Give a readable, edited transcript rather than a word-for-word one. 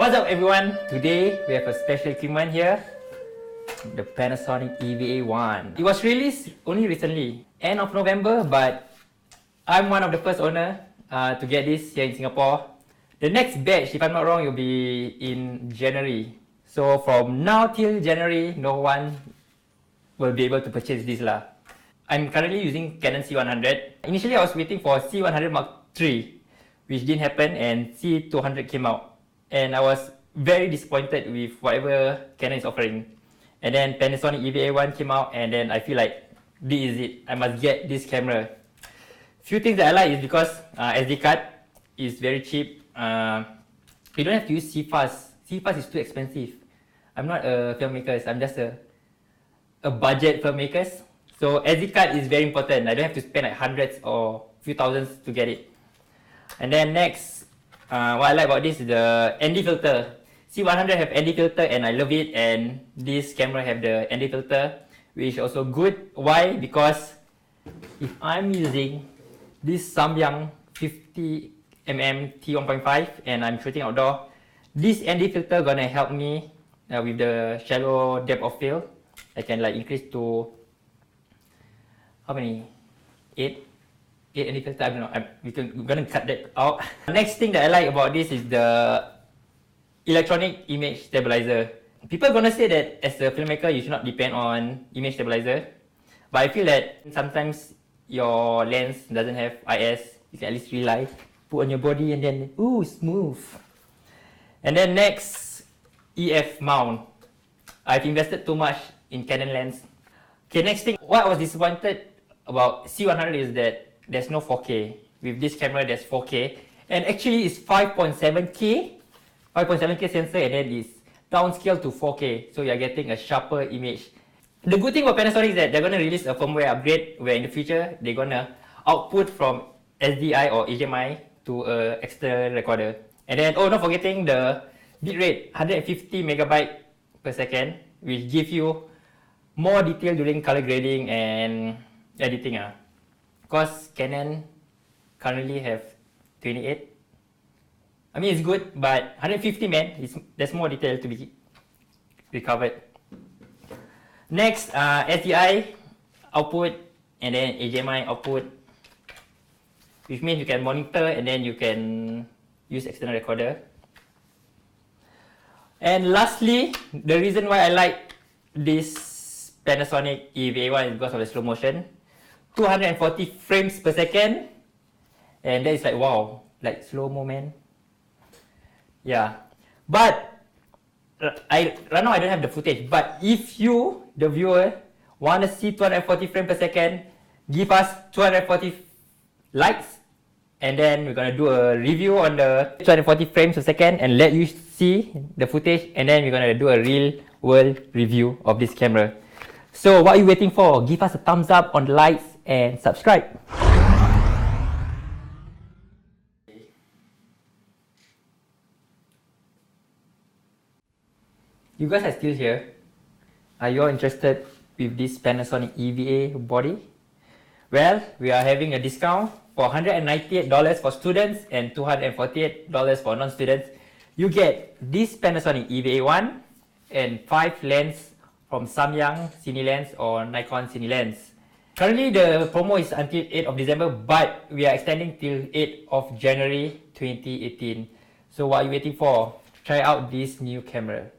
What's up everyone? Today we have a special equipment here, the Panasonic EVA1. It was released only recently, end of November, but I'm one of the first owner to get this here in Singapore. The next batch, if I'm not wrong, will be in January. So from now till January, no one will be able to purchase this lah. I'm currently using Canon C100. Initially I was waiting for C100 Mark III, which didn't happen, and C200 came out. And I was very disappointed with whatever Canon is offering. And then Panasonic EVA1 came out, and then I feel like this is it. I must get this camera. Few things that I like is because SD card is very cheap. You don't have to use CFast. CFast is too expensive. I'm not a filmmaker. I'm just a budget filmmaker. So SD card is very important. I don't have to spend like hundreds or few thousands to get it. And then next, what I like about this is the ND filter. C100 have ND filter and I love it, and this camera have the ND filter, which is also good. Why? Because if I'm using this Samyang 50mm T1.5 and I'm shooting outdoor, this ND filter gonna help me with the shallow depth of field. I can like increase to how many? 8 ND filter. I don't know. We're gonna cut that out. Next thing that I like about this is the electronic image stabilizer. People are gonna say that as a filmmaker you should not depend on image stabilizer, but I feel that sometimes your lens doesn't have IS. You can at least rely, put on your body, and then ooh, smooth. And then next, EF mount. I've invested too much in Canon lens. Okay, next thing, what I was disappointed about C100 is that there's no 4K. With this camera, there's 4K, and actually it's 5.7K sensor, and then it's downscaled to 4K, so you're getting a sharper image. The good thing about Panasonic is that they're gonna release a firmware upgrade where in the future they're gonna output from SDI or HDMI to an external recorder. And then, oh, not forgetting the bitrate, 150 megabyte per second, which give you more detail during color grading and editing. Because Canon currently have 28. I mean, it's good, but 150, man, there's more detail to be recovered. Next, SDI output and then HDMI output, which means you can monitor and then you can use external recorder. And lastly, the reason why I like this Panasonic EVA1 is because of the slow motion. 240 frames per second, and that is like wow, like slow-mo, man. Yeah, but right now I don't have the footage, but if you, the viewer, want to see 240 frames per second, give us 240 likes, and then we're gonna do a review on the 240 frames per second and let you see the footage, and then we're gonna do a real world review of this camera. So what are you waiting for? Give us a thumbs up on the likes and subscribe. You guys are still here. Are you all interested with this Panasonic EVA body? Well, we are having a discount for $198 for students and $248 for non-students. You get this Panasonic EVA1 and 5 lenses from Samyang Cine Lens or Nikon Cine Lens. Currently, the promo is until 8th of December, but we are extending till 8th of January 2018. So what are you waiting for? Try out this new camera.